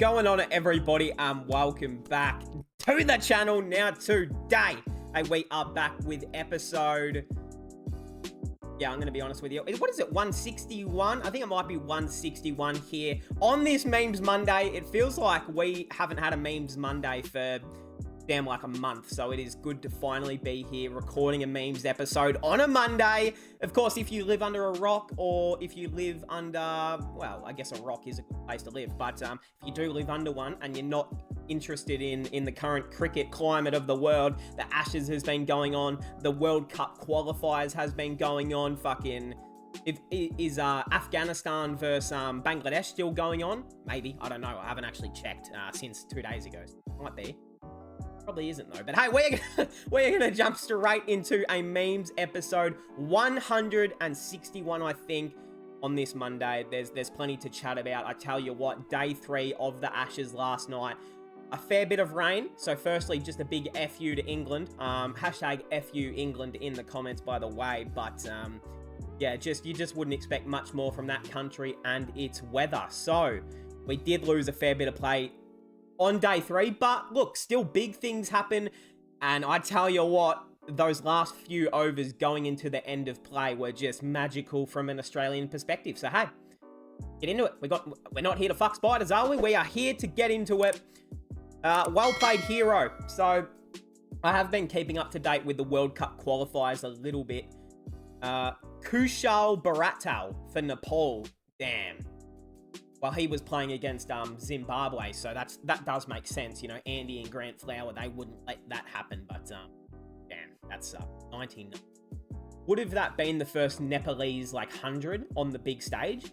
going on, everybody? Welcome back to the channel. Now today, we are back with episode... Yeah, I'm going to be honest with you. What is it, 161? I think it might be 161 here. On this Memes Monday, it feels like we haven't had a Memes Monday for... damn like a month, so it is good to finally be here recording a memes episode on a Monday. Of course, if you live under a rock, or if you live under, well, I guess a rock is a good place to live, but if you do live under one and you're not interested in the current cricket climate of the world, the Ashes has been going on, the World Cup qualifiers has been going on, is Afghanistan versus Bangladesh still going on? Maybe, I don't know, I haven't actually checked since 2 days ago. Might be. Probably isn't though, but hey, we're gonna jump straight into a memes episode 161, I think, on this Monday. There's plenty to chat about. I tell you what, day 3 of the Ashes last night, a fair bit of rain. So firstly, just a big FU to England. Hashtag FU England in the comments, by the way. But yeah, you just wouldn't expect much more from that country and its weather. So we did lose a fair bit of play on day 3, but look, still big things happen, and I tell you what, those last few overs going into the end of play were just magical from an Australian perspective. So hey, get into it. We're not here to fuck spiders, are we? We are here to get into it. Well played, hero. So I have been keeping up to date with the World Cup qualifiers a little bit. Kushal Baratal for Nepal, damn. Well, he was playing against Zimbabwe, so that does make sense. You know, Andy and Grant Flower, they wouldn't let that happen. But damn, that's 19. Would have that been the first Nepalese 100 on the big stage?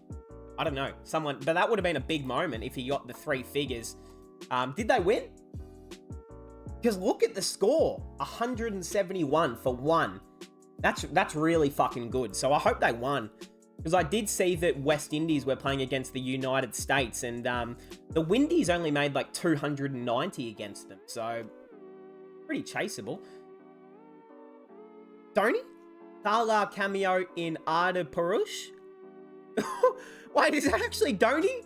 I don't know. But that would have been a big moment if he got the 3 figures. Did they win? Because look at the score, 171 for 1. That's really fucking good. So I hope they won. Because I did see that West Indies were playing against the United States, and the Windies only made 290 against them, so pretty chaseable. Dhoni? Salah cameo in Arda Purush? Wait, is that actually Dhoni?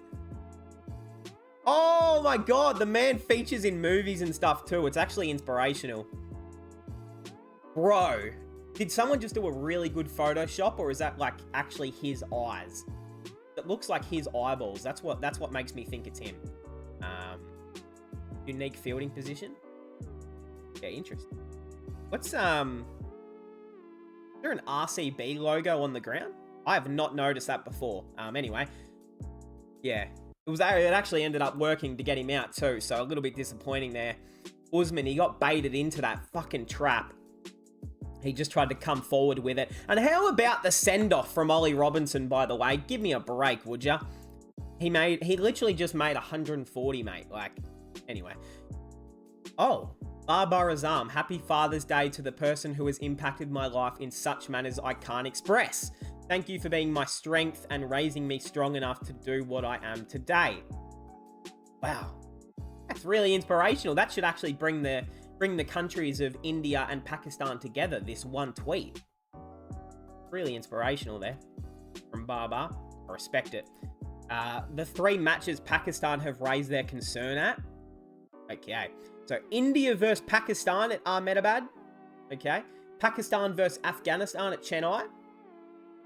Oh my god, the man features in movies and stuff too. It's actually inspirational. Bro. Did someone just do a really good Photoshop, or is that actually his eyes? It looks like his eyeballs. That's what makes me think it's him. Unique fielding position. Yeah, interesting. What's is there an RCB logo on the ground? I have not noticed that before. Anyway, yeah, it actually ended up working to get him out too. So a little bit disappointing there. Usman, he got baited into that fucking trap. He just tried to come forward with it. And how about the send-off from Ollie Robinson, by the way? Give me a break, would ya? He literally just made 140, mate. Anyway. Oh, Babar Azam. Happy Father's Day to the person who has impacted my life in such manners I can't express. Thank you for being my strength and raising me strong enough to do what I am today. Wow. That's really inspirational. That should actually bring the countries of India and Pakistan together, this one tweet. Really inspirational there from Baba. I respect it. The 3 matches Pakistan have raised their concern at. Okay. So India versus Pakistan at Ahmedabad. Okay. Pakistan versus Afghanistan at Chennai.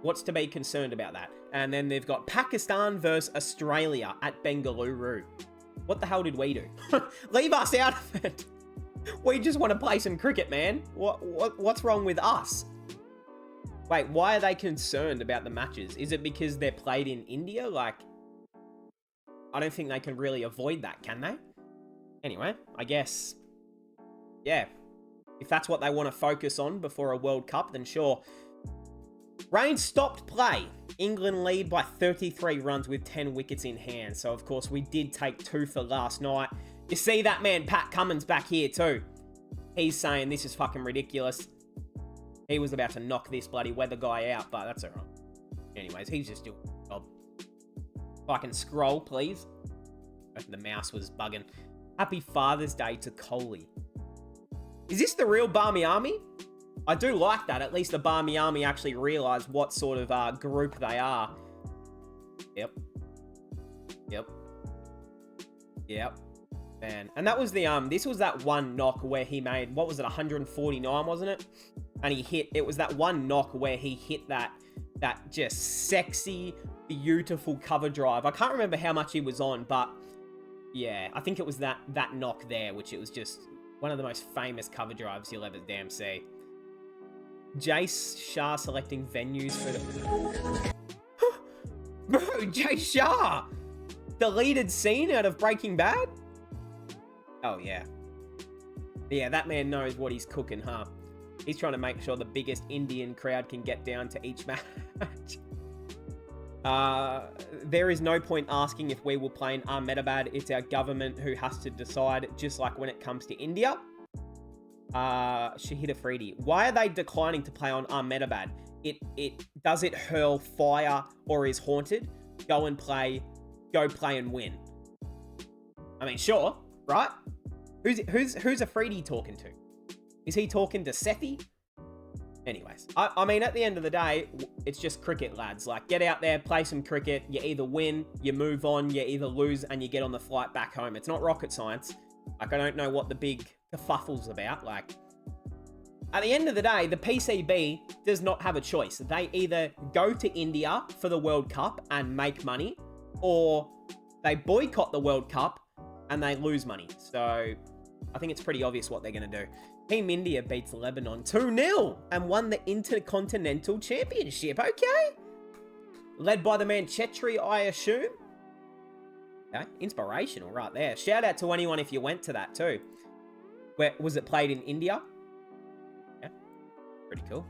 What's to be concerned about that? And then they've got Pakistan versus Australia at Bengaluru. What the hell did we do? Leave us out of it. We just want to play some cricket, man. What's wrong with us? Wait, why are they concerned about the matches? Is it because they're played in India? I don't think they can really avoid that, can they? Anyway, I guess, yeah. If that's what they want to focus on before a World Cup, then sure. Rain stopped play. England lead by 33 runs with 10 wickets in hand. So, of course, we did take 2 for last night. You see that man, Pat Cummins, back here too. He's saying this is fucking ridiculous. He was about to knock this bloody weather guy out, but that's alright. Anyways, he's just doing a job. If I can scroll, please. The mouse was bugging. Happy Father's Day to Coley. Is this the real Barmy Army? I do like that. At least the Barmy Army actually realised what sort of group they are. Yep. Yep. Man. And that was the, this was that one knock where he made, what was it, 149, wasn't it? And he hit, it was that one knock where he hit that just sexy, beautiful cover drive. I can't remember how much he was on, but yeah, I think it was that knock there, which it was just one of the most famous cover drives you'll ever damn see. Jace Shah selecting venues for the... Bro, Jace Shah! Deleted scene out of Breaking Bad? Oh, yeah. Yeah, that man knows what he's cooking, huh? He's trying to make sure the biggest Indian crowd can get down to each match. There is no point asking if we will play in Ahmedabad. It's our government who has to decide, just like when it comes to India. Shahid Afridi. Why are they declining to play on Ahmedabad? Does it hurl fire or is haunted? Go play and win. I mean, sure, right? Who's Afridi talking to? Is he talking to Sethi? Anyways, I mean, at the end of the day, it's just cricket, lads. Like, get out there, play some cricket. You either win, you move on, you either lose, and you get on the flight back home. It's not rocket science. Like, I don't know what the big kerfuffle's about. Like, at the end of the day, the PCB does not have a choice. They either go to India for the World Cup and make money, or they boycott the World Cup and they lose money. So, I think it's pretty obvious what they're going to do. Team India beats Lebanon 2-0 and won the Intercontinental Championship. Okay. Led by the man Chetri, I assume. Okay. Inspirational right there. Shout out to anyone if you went to that too. Where was it played in India? Yeah. Pretty cool.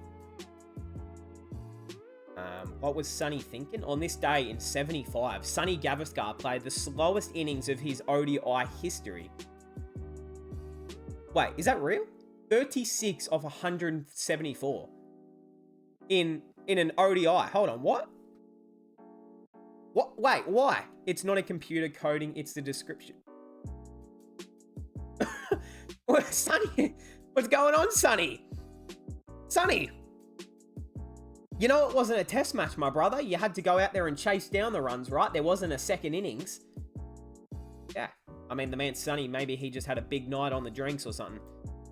What was Sonny thinking? On this day in 75, Sonny Gavaskar played the slowest innings of his ODI history. Wait, is that real? 36 of 174 in an ODI. Hold on, what? What? Wait, why? It's not a computer coding, it's the description. Sonny, what's going on, Sonny? Sonny, you know it wasn't a test match, my brother. You had to go out there and chase down the runs, right? There wasn't a second innings. Yeah, I mean, the man Sonny, maybe he just had a big night on the drinks or something.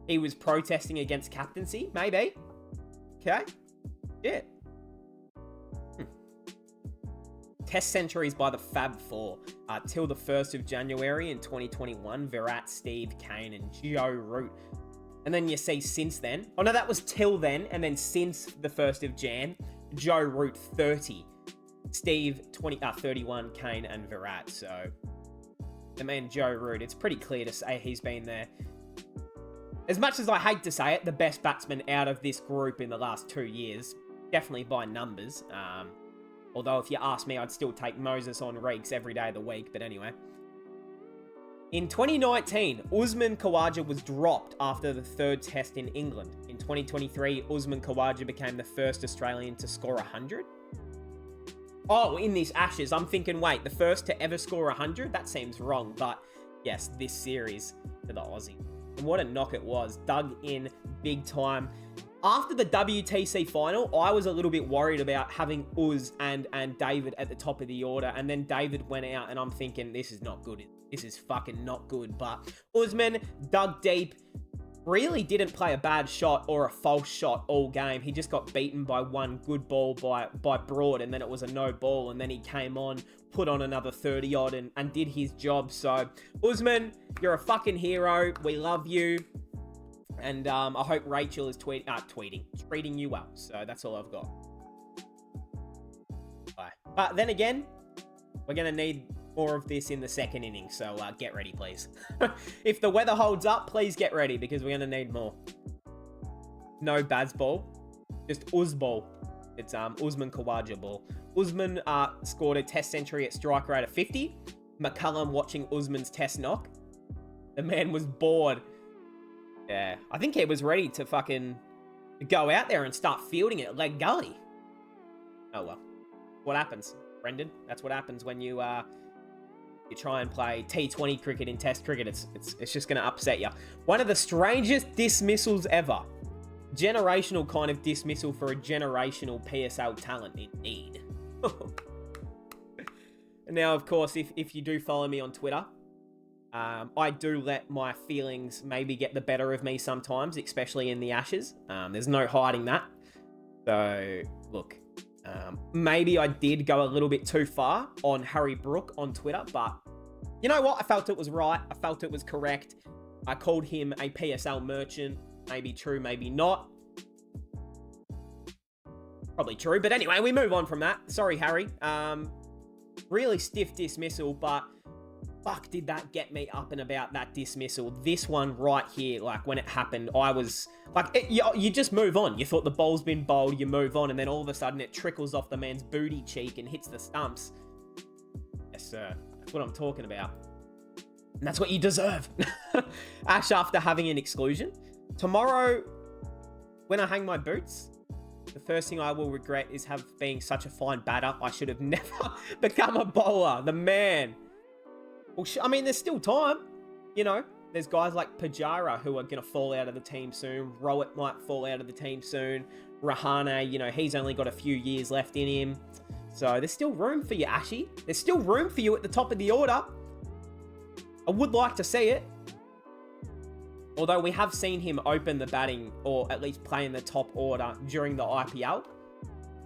He was protesting against captaincy, maybe. Okay. Yeah. Test centuries by the Fab Four. Till the 1st of January in 2021, Virat, Steve, Kane, and Joe Root. And then you see since then. Oh, no, that was till then. And then since the 1st of Jan, Joe Root 30. Steve 31, Kane, and Virat. So, the man Joe Root, it's pretty clear to say he's been there. As much as I hate to say it, the best batsman out of this group in the last 2 years. Definitely by numbers. Although if you ask me, I'd still take Moses on Reeks every day of the week. But anyway. In 2019, Usman Khawaja was dropped after the 3rd test in England. In 2023, Usman Khawaja became the first Australian to score 100. Oh, in this Ashes, I'm thinking, wait, the first to ever score 100? That seems wrong, but yes, this series to the Aussie. And what a knock it was. Dug in big time. After the WTC final, I was a little bit worried about having Uz and David at the top of the order. And then David went out and I'm thinking, this is not good. This is fucking not good. But Usman dug deep. Really didn't play a bad shot or a false shot all game. He just got beaten by one good ball by Broad, and then it was a no ball, and then he came on, put on another 30-odd, and did his job. So, Usman, you're a fucking hero. We love you. And I hope Rachel is treating you well. So, that's all I've got. Bye. But then again, we're going to need more of this in the second inning, so get ready, please. If the weather holds up, please get ready, because we're going to need more. No Baz ball, just Uz ball. It's Usman Khawaja ball. Usman scored a test century at strike rate of 50. McCullum watching Usman's test knock. The man was bored. Yeah, I think he was ready to fucking go out there and start fielding it leg gully. Oh well. What happens, Brendan? That's what happens when you try and play T20 cricket in Test cricket. It's just going to upset you. One of the strangest dismissals ever. Generational kind of dismissal for a generational PSL talent, indeed. And now, of course, if you do follow me on Twitter, I do let my feelings maybe get the better of me sometimes, especially in the Ashes. There's no hiding that. So, look, maybe I did go a little bit too far on Harry Brook on Twitter, but you know what? I felt it was right. I felt it was correct. I called him a PSL merchant. Maybe true, maybe not. Probably true, but anyway, we move on from that. Sorry, Harry. Really stiff dismissal, but fuck did that get me up and about that dismissal. This one right here, like when it happened, I was like, you just move on. You thought the ball's been bowled, you move on, and then all of a sudden it trickles off the man's booty cheek and hits the stumps. Yes, sir. That's what I'm talking about. And that's what you deserve. Ash after having an exclusion. Tomorrow, when I hang my boots, the first thing I will regret is being such a fine batter. I should have never become a bowler. The man. Well, I mean, there's still time. You know, there's guys like Pujara who are going to fall out of the team soon. Rowett might fall out of the team soon. Rahane, you know, he's only got a few years left in him. So there's still room for you, Ashy. There's still room for you at the top of the order. I would like to see it. Although we have seen him open the batting, or at least play in the top order during the IPL.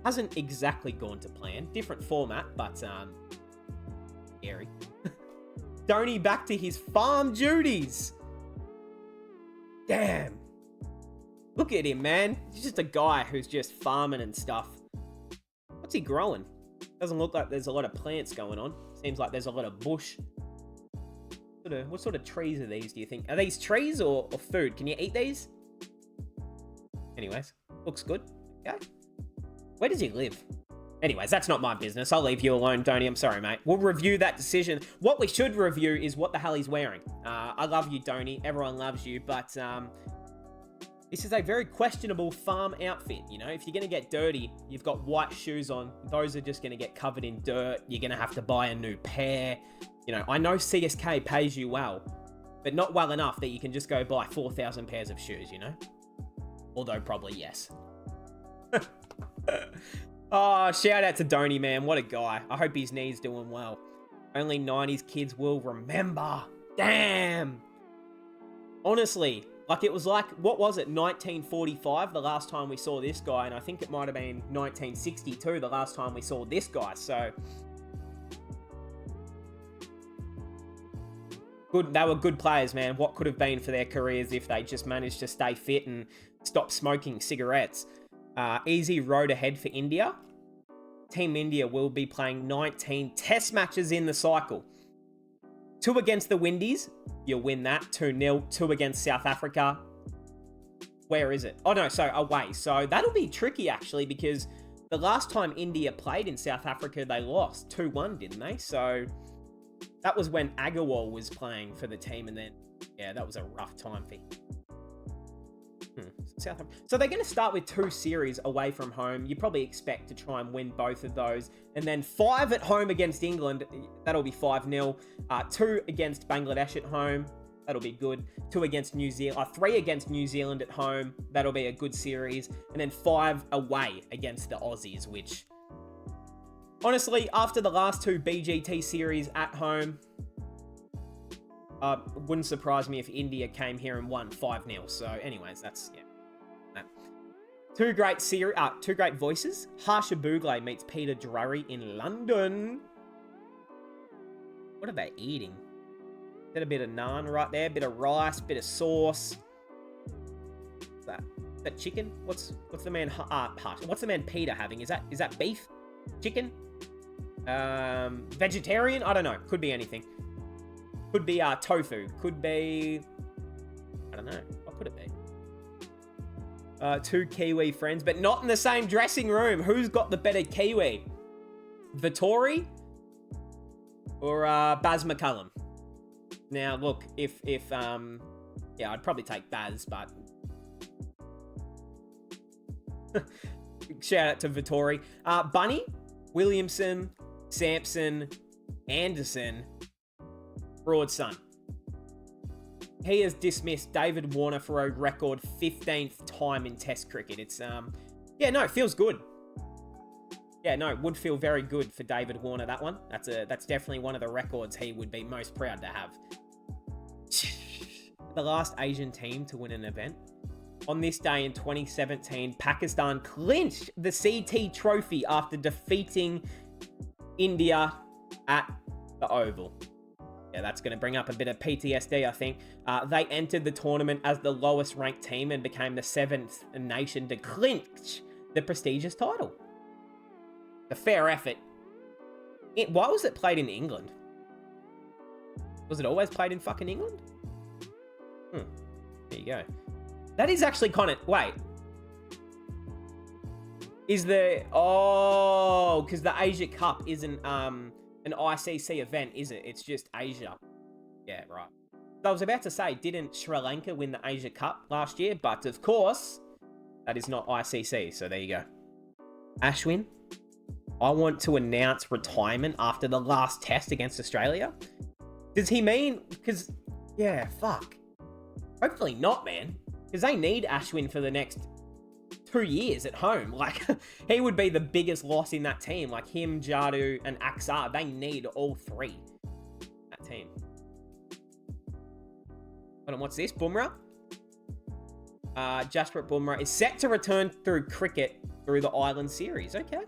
Hasn't exactly gone to plan. Different format, but scary. Dhoni back to his farm duties. Damn. Look at him, man. He's just a guy who's just farming and stuff. What's he growing? Doesn't look like there's a lot of plants going on. Seems like there's a lot of bush. What sort of trees are these, do you think? Are these trees or food? Can you eat these? Anyways, looks good. Okay. Where does he live? Anyways, that's not my business. I'll leave you alone, Dhoni. I'm sorry, mate. We'll review that decision. What we should review is what the hell he's wearing. I love you, Dhoni. Everyone loves you, but this is a very questionable farm outfit. You know, if you're going to get dirty, you've got white shoes on. Those are just going to get covered in dirt. You're going to have to buy a new pair. You know, I know CSK pays you well, but not well enough that you can just go buy 4,000 pairs of shoes, you know? Although probably yes. Oh, shout out to Dhoni, man. What a guy. I hope his knee's doing well. Only 90s kids will remember. Damn. Honestly, like it was like, what was it, 1945 the last time we saw this guy, and I think it might have been 1962 the last time we saw this guy, so... Good, they were good players, man. What could have been for their careers if they just managed to stay fit and stop smoking cigarettes. Easy road ahead for India. Team India will be playing 19 test matches in the cycle. 2 against the Windies. You'll win that. 2-0. 2 against South Africa. Where is it? Oh, no. So, away. So, that'll be tricky, actually, because the last time India played in South Africa, they lost 2-1, didn't they? So... that was when Agarwal was playing for the team, and then, yeah, that was a rough time for him. So they're going to start with 2 series away from home. You probably expect to try and win both of those. And then 5 at home against England. That'll be 5-0. 2 against Bangladesh at home. That'll be good. 2 against New Zealand. 3 against New Zealand at home. That'll be a good series. And then 5 away against the Aussies, which... honestly, after the last 2 BGT series at home, wouldn't surprise me if India came here and won 5-0. So, anyways, that's, yeah. Two great voices. Harsha Boogle meets Peter Drury in London. What are they eating? Is that a bit of naan right there? Bit of rice, bit of sauce. What's that? Is that chicken? What's the man what's the man Peter having? Is that beef? Chicken? Vegetarian? I don't know. Could be anything. Could be tofu. Could be... I don't know. What could it be? 2 Kiwi friends, but not in the same dressing room. Who's got the better Kiwi? Vittori? Or Baz McCullum? Now, look, if yeah, I'd probably take Baz, but... shout out to Vittori. Bunny, Williamson, Sampson, Anderson, Broadson. He has dismissed David Warner for a record 15th time in Test cricket. It's, yeah, no, it feels good. Yeah, no, it would feel very good for David Warner, that one. That's definitely one of the records he would be most proud to have. the last Asian team to win an event. On this day in 2017, Pakistan clinched the CT trophy after defeating India at the Oval. Yeah, that's going to bring up a bit of PTSD, I think. They entered the tournament as the lowest ranked team and became the 7th nation to clinch the prestigious title. A fair effort. Why was it played in England? Was it always played in fucking England? There you go. That is actually kind of... Wait. Is the... Oh, because the Asia Cup isn't an ICC event, is it? It's just Asia. Yeah, right. So I was about to say, didn't Sri Lanka win the Asia Cup last year? But of course, that is not ICC. So there you go. Ashwin, I want to announce retirement after the last test against Australia. Does he mean... Because, yeah, fuck. Hopefully not, man. Because they need Ashwin for the next 2 years at home. Like, he would be the biggest loss in that team. Like, him, Jadu, and Aksar. They need all three. That team. Hold on, what's this? Bumrah? Jasprit Bumrah is set to return through cricket through the Island series. Okay.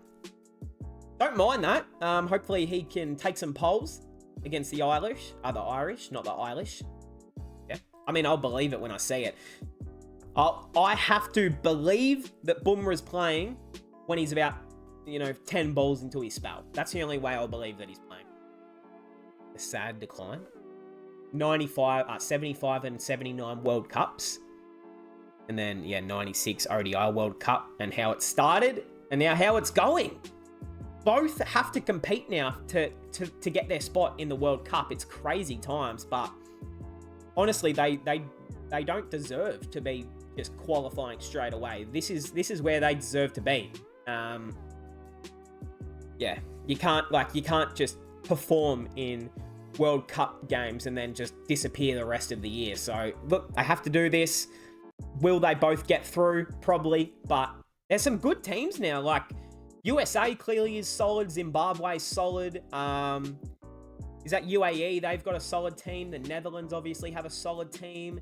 Don't mind that. Hopefully he can take some polls against the Irish. The Irish, not the Irish. Yeah. I mean, I'll believe it when I see it. I have to believe that Bumrah's playing when he's about, 10 balls into his spell. That's the only way I'll believe that he's playing. A sad decline. 75 and 79 World Cups. And then, 96 ODI World Cup and how it started and now how it's going. Both have to compete now to get their spot in the World Cup. It's crazy times, but honestly, they don't deserve to be just qualifying straight away. This is where they deserve to be. You can't just perform in World Cup games and then just disappear the rest of the year. So look, they have to do this. Will they both get through? Probably, but there's some good teams now. Like USA clearly is solid. Zimbabwe is solid. Is that UAE? They've got a solid team. The Netherlands obviously have a solid team.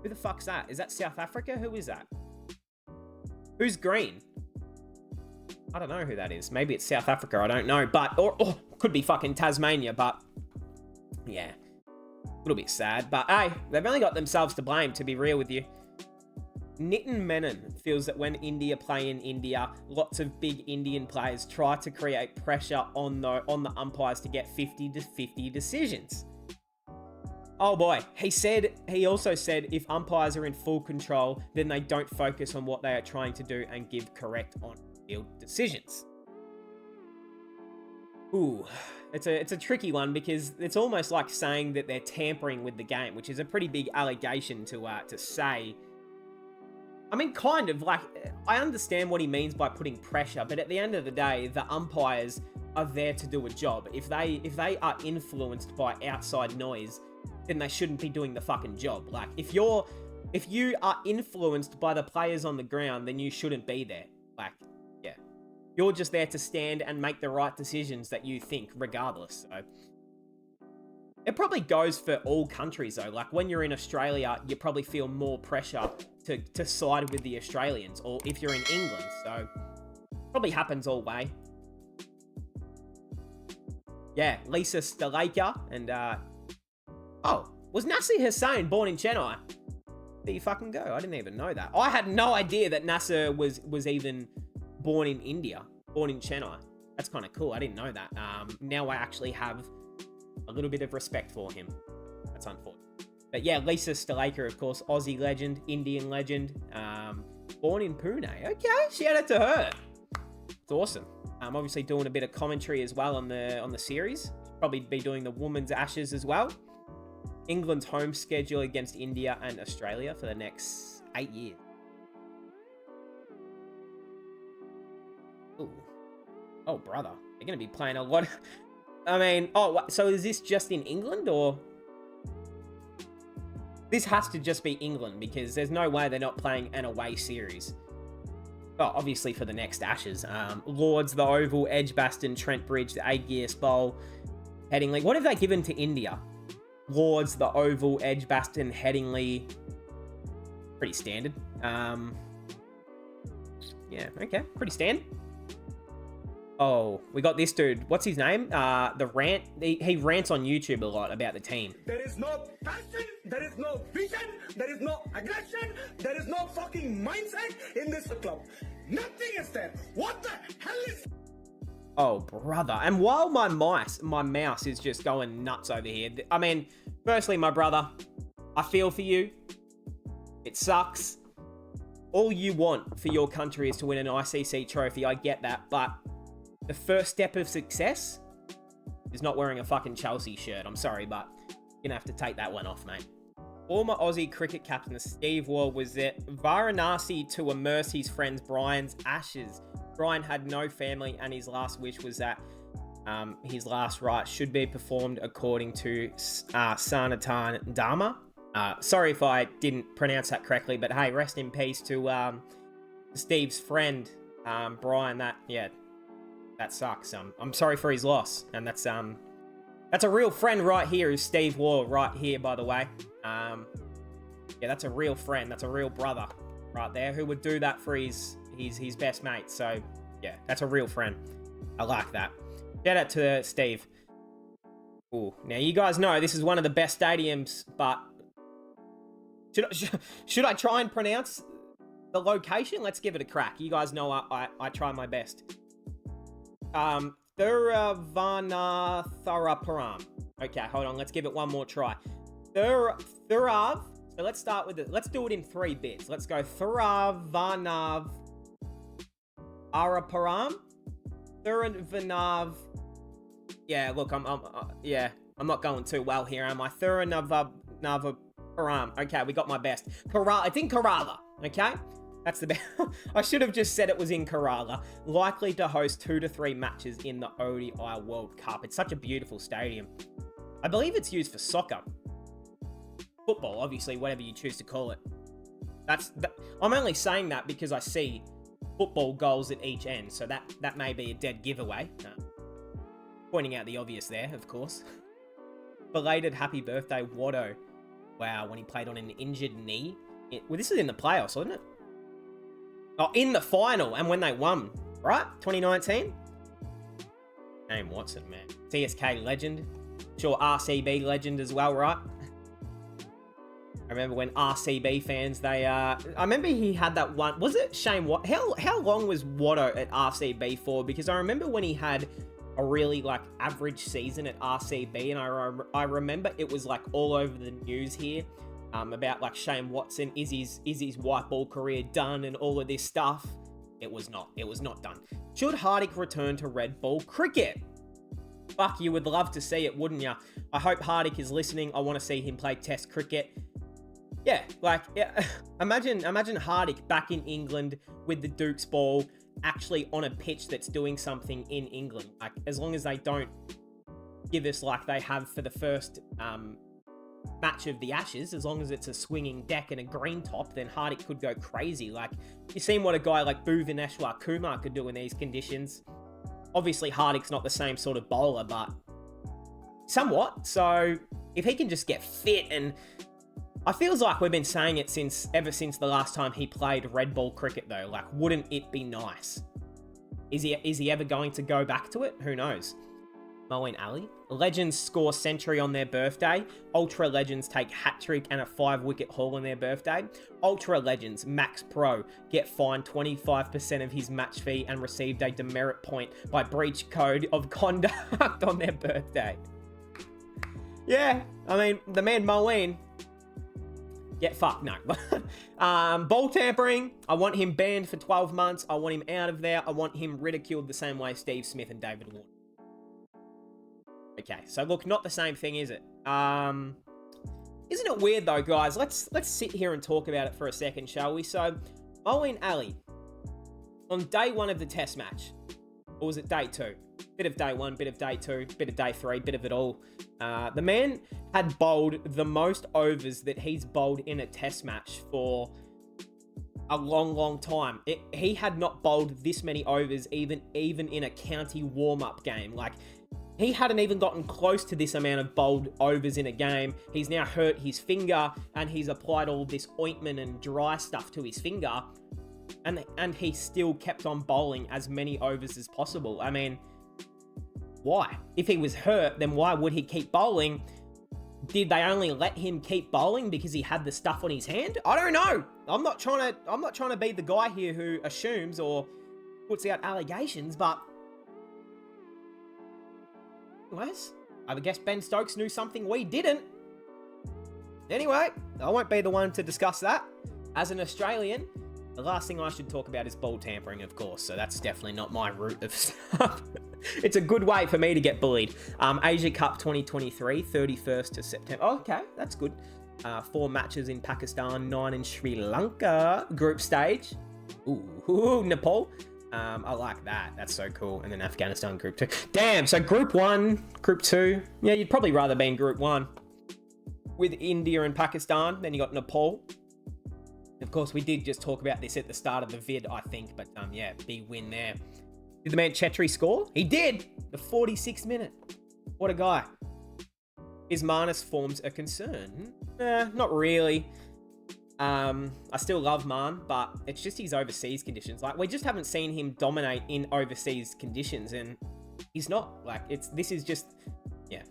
Who the fuck's that? Is that South Africa? Who is that? Who's green? I don't know who that is. Maybe it's South Africa. I don't know. But, or could be fucking Tasmania. But, yeah. A little bit sad. But, hey, they've only got themselves to blame, to be real with you. Nitin Menon feels that when India play in India, lots of big Indian players try to create pressure on the umpires to get 50-50 decisions. Oh boy, he also said if umpires are in full control, then they don't focus on what they are trying to do and give correct on-field decisions. Ooh, it's a tricky one because it's almost like saying that they're tampering with the game, which is a pretty big allegation to say. I mean, kind of, like, I understand what he means by putting pressure, but at the end of the day, the umpires are there to do a job. If they are influenced by outside noise, then they shouldn't be doing the fucking job. Like, if you are influenced by the players on the ground, then you shouldn't be there. Like, yeah. You're just there to stand and make the right decisions that you think, regardless. So, it probably goes for all countries, though. Like, when you're in Australia, you probably feel more pressure to side with the Australians, or if you're in England. So, probably happens all way. Yeah, Lisa Stalaker and, was Nasser Hussain born in Chennai? There you fucking go. I didn't even know that. I had no idea that Nasser was even born in India, born in Chennai. That's kind of cool. I didn't know that. Now I actually have a little bit of respect for him. That's unfortunate. But yeah, Lisa Stalaker, of course, Aussie legend, Indian legend, born in Pune. Okay, shout out to her. It's awesome. Obviously doing a bit of commentary as well on the series. Probably be doing the Women's Ashes as well. England's home schedule against India and Australia for the next 8 years. Ooh. Oh, brother. They're going to be playing a lot. I mean, so is this just in England, or? This has to just be England, because there's no way they're not playing an away series. Well, obviously for the next Ashes. Lords, the Oval, Edgbaston, Trent Bridge, the Ageas Bowl, Headingley. What have they given to India? Lords, the Oval, Edgbaston, Headingley. Pretty standard. Yeah, okay. Pretty standard. Oh, we got this dude. What's his name? The Rant. He rants on YouTube a lot about the team. There is no passion, there is no vision, there is no aggression, there is no fucking mindset in this club. Nothing is there. What the hell is... Oh, brother. And while my mouse is just going nuts over here. I mean, firstly, my brother, I feel for you. It sucks. All you want for your country is to win an ICC trophy. I get that, but the first step of success is not wearing a fucking Chelsea shirt. I'm sorry, but you're gonna have to take that one off, mate. Former Aussie cricket captain Steve Waugh was at Varanasi to immerse his friend Brian's ashes. Brian had no family, and his last wish was that his last rites should be performed according to Sanatan Dharma. Sorry if I didn't pronounce that correctly, but hey, rest in peace to Steve's friend, Brian. That sucks. I'm sorry for his loss, and that's a real friend right here, is Steve Waugh right here, by the way. Yeah, that's a real friend. That's a real brother right there who would do that for his best mate. So yeah, that's a real friend. I like that. Shout out to Steve. Ooh, now you guys know this is one of the best stadiums, but should I try and pronounce the location? Let's give it a crack. You guys know I try my best. Thiruvananthapuram. Okay, hold on. Let's give it one more try. Thurav. So let's start with it. Let's do it in 3 bits. Let's go Thiruvananthapuram. Thiruvanav. Yeah, look, I'm not going too well here, am I? Thirunavapuram. Okay, we got my best. It's in Kerala. Okay. That's the best. I should have just said it was in Kerala. Likely to host 2 to 3 matches in the ODI World Cup. It's such a beautiful stadium. I believe it's used for soccer. Football, obviously, whatever you choose to call it. I'm only saying that because I see football goals at each end, so that may be a dead giveaway. Pointing out the obvious there, of course. Belated happy birthday, Watto. Wow, when he played on an injured knee. Well, this is in the playoffs, wasn't it? Oh, in the final, and when they won, right? 2019? Shane Watson, man. CSK legend. Sure, RCB legend as well, right? I remember when RCB fans, I remember he had that one, was it Shane Watt? How long was Watto at RCB for? Because I remember when he had a really, average season at RCB, and I remember it was, all over the news here. About Shane Watson, is his white ball career done and all of this stuff? It was not done. Should Hardik return to red ball cricket? Fuck, you would love to see it, wouldn't ya? I hope Hardik is listening. I want to see him play test cricket. Yeah, imagine Hardik back in England with the Duke's ball, actually on a pitch that's doing something in England. As long as they don't give us like they have for the first match of the Ashes, as long as it's a swinging deck and a green top, then Hardik could go crazy. You've seen what a guy like Bhuvaneshwar Kumar could do in these conditions. Obviously, Hardik's not the same sort of bowler, but somewhat. So if he can just get fit, and I feels like we've been saying it ever since the last time he played red ball cricket, though. Wouldn't it be nice? Is he ever going to go back to it? Who knows? Moeen Ali. Legends score century on their birthday. Ultra Legends take hat-trick and a 5-wicket haul on their birthday. Ultra Legends, Max Pro, get fined 25% of his match fee and received a demerit point by breach code of conduct on their birthday. Yeah, I mean, the man Moeen, get fucked, no. Ball tampering, I want him banned for 12 months. I want him out of there. I want him ridiculed the same way Steve Smith and David Warner. Okay, so look, not the same thing, is it? Isn't it weird though, guys? Let's sit here and talk about it for a second, shall we? So, Moeen Ali, on day 1 of the test match, or was it day 2? Bit of day 1, bit of day 2, bit of day 3, bit of it all. The man had bowled the most overs that he's bowled in a test match for a long time. He had not bowled this many overs even in a county warm-up game. He hadn't even gotten close to this amount of bowled overs in a game. He's now hurt his finger, and he's applied all this ointment and dry stuff to his finger, and he still kept on bowling as many overs as possible. I mean, why? If he was hurt, then why would he keep bowling? Did they only let him keep bowling because he had the stuff on his hand? I don't know. I'm not trying to be the guy here who assumes or puts out allegations, but anyways, I guess Ben Stokes knew something we didn't. Anyway, I won't be the one to discuss that. As an Australian, the last thing I should talk about is ball tampering, of course, so that's definitely not my route of stuff. It's a good way for me to get bullied. Asia Cup 2023, 31st to September. Oh, okay, that's good. 4 matches in Pakistan, 9 in Sri Lanka. Group stage. Ooh, Nepal. I like that. That's so cool. And then Afghanistan Group 2. Damn, so Group 1, Group 2. Yeah, you'd probably rather be in Group 1 with India and Pakistan. Then you got Nepal. Of course, we did just talk about this at the start of the vid, I think. But yeah, big win there. Did the man Chetri score? He did! The 46th minute. What a guy. Is Marnus forms a concern? Not really. I still love Man, but it's just his overseas conditions. Like, we just haven't seen him dominate in overseas conditions, and he's not. Like, this is just, yeah.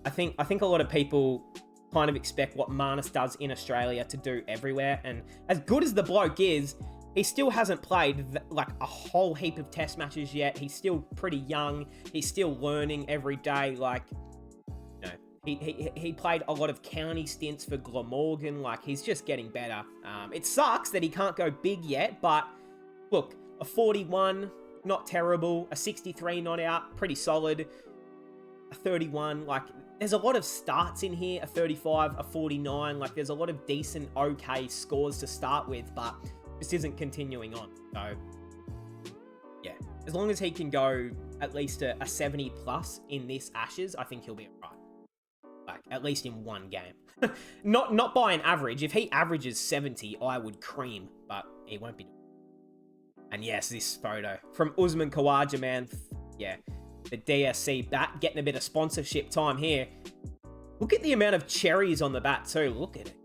I think a lot of people kind of expect what Marnus does in Australia to do everywhere, and as good as the bloke is, he still hasn't played like a whole heap of test matches yet. He's still pretty young. He's still learning every day. Like, you know, he played a lot of county stints for Glamorgan. Like, he's just getting better. It sucks that he can't go big yet, but look, a 41, not terrible. A 63 not out, pretty solid. A 31, like, there's a lot of starts in here. A 35, a 49, like, there's a lot of decent, okay scores to start with, but just isn't continuing on. So, yeah, as long as he can go at least a 70 plus in this Ashes, I think he'll be alright. Like, at least in one game. not by an average. If he averages 70, I would cream, but he won't be. And yes, this photo from Usman Khawaja, man. Yeah, the DSC bat getting a bit of sponsorship time here. Look at the amount of cherries on the bat too. Look at it.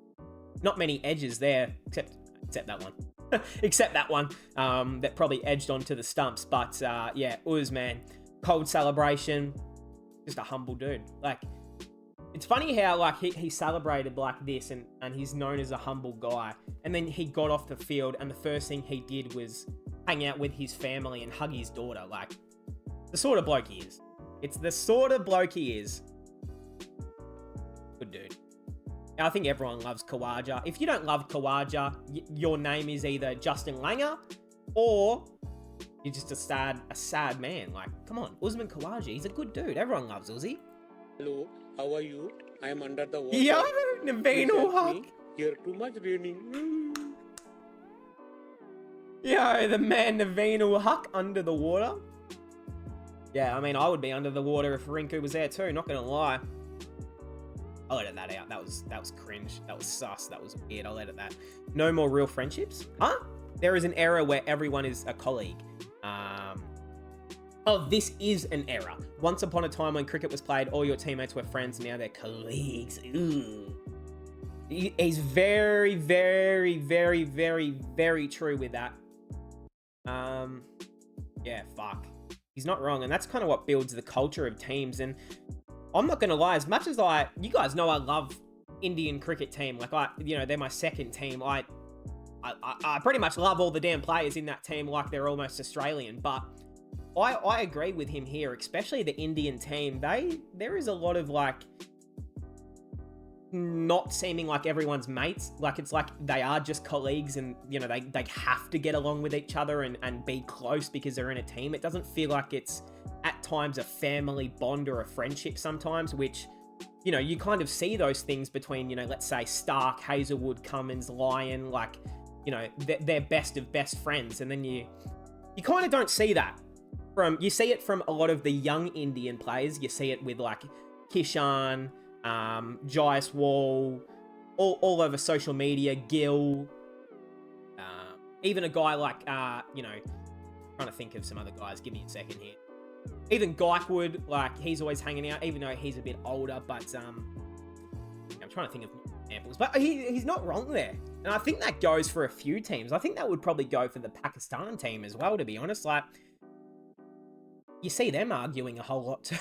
Not many edges there, except that one. Except that one that probably edged onto the stumps. But yeah, Usman, cold celebration. Just a humble dude. Like, it's funny how, like, he celebrated like this, and he's known as a humble guy. And then he got off the field, and the first thing he did was hang out with his family and hug his daughter. Like, the sort of bloke he is. It's the sort of bloke he is. Good dude. Now, I think everyone loves Khawaja. If you don't love Khawaja, your name is either Justin Langer, or you're just a sad man. Like, come on, Usman Khawaja, he's a good dude. Everyone loves Uzi. Hello, how are you? I am under the water. Yo, Naveen Huck. Here too much raining. Yo, the man Naveen Huck under the water. Yeah, I mean, I would be under the water if Rinku was there too, not gonna lie. I'll edit that out. That was cringe. That was sus. That was weird. I'll edit that. No more real friendships? Huh? There is an era where everyone is a colleague. Oh, this is an era. Once upon a time when cricket was played, all your teammates were friends, now they're colleagues. Ooh. He's very, very, very, very, very true with that. Yeah, fuck. He's not wrong, and that's kind of what builds the culture of teams. And I'm not gonna lie, as much as you guys know I love Indian cricket team. Like, they're my second team. I pretty much love all the damn players in that team like they're almost Australian. But I agree with him here, especially the Indian team. There is a lot of, like, not seeming like everyone's mates. Like, it's like they are just colleagues, and, you know, they have to get along with each other and be close because they're in a team. It doesn't feel like it's at times a family bond or a friendship sometimes, which, you know, you kind of see those things between, you know, let's say Stark, Hazelwood, Cummins, Lyon, like, you know, they're best of best friends. And then you kind of don't see that. You see it from a lot of the young Indian players. You see it with, like, Kishan, Jaiswal, all over social media, Gill, even a guy like, trying to think of some other guys. Give me a second here. Even Guywood, like, he's always hanging out, even though he's a bit older, but, I'm trying to think of examples, but he's not wrong there. And I think that goes for a few teams. I think that would probably go for the Pakistan team as well, to be honest. Like, you see them arguing a whole lot too.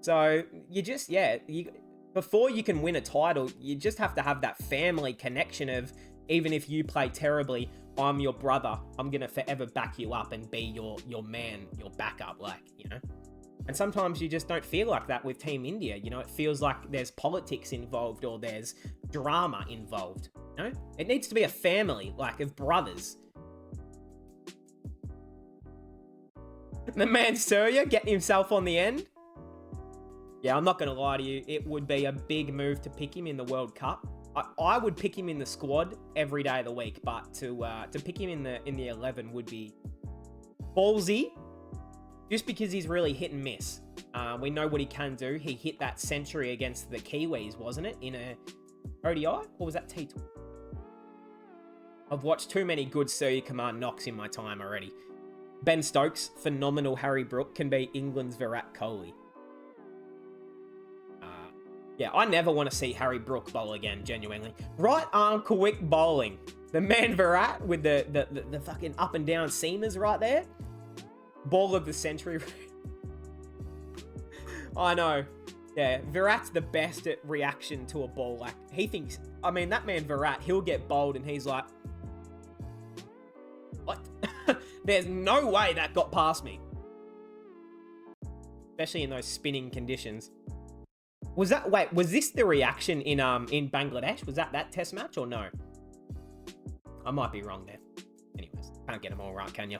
So, you just, before you can win a title, you just have to have that family connection of, even if you play terribly, I'm your brother. I'm going to forever back you up and be your man, your backup, like, you know. And sometimes you just don't feel like that with Team India. You know, it feels like there's politics involved or there's drama involved. You know? It needs to be a family, like, of brothers. The man Surya getting himself on the end. Yeah, I'm not going to lie to you. It would be a big move to pick him in the World Cup. I would pick him in the squad every day of the week, but to pick him in the 11 would be ballsy, just because he's really hit and miss. We know what he can do. He hit that century against the Kiwis, wasn't it? In a ODI? Or was that T20? I've watched too many good Surya Command knocks in my time already. Ben Stokes, phenomenal Harry Brook, can be England's Virat Kohli. Yeah, I never want to see Harry Brook bowl again, genuinely. Right arm quick bowling. The man Virat with the fucking up and down seamers right there. Ball of the century. I know. Yeah, Virat's the best at reaction to a ball. Like, he thinks, I mean, that man Virat, he'll get bowled and he's like, what? There's no way that got past me. Especially in those spinning conditions. Was this the reaction in Bangladesh? Was that test match or no? I might be wrong there. Anyways, can't get them all right, can you?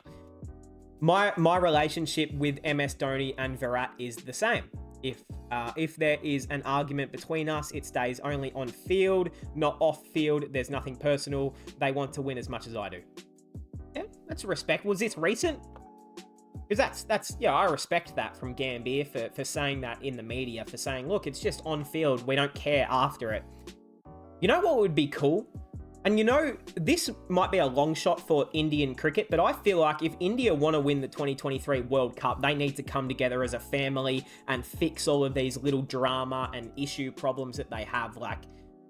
My relationship with MS Dhoni and Virat is the same. If there is an argument between us, it stays only on field, not off field. There's nothing personal. They want to win as much as I do. Yeah, that's respect. Was this recent? Because that's yeah, I respect that from Gambier for saying that in the media, for saying, look, it's just on field, we don't care after it. You know what would be cool? And you know, this might be a long shot for Indian cricket, but I feel like if India want to win the 2023 World Cup, they need to come together as a family and fix all of these little drama and issue problems that they have, like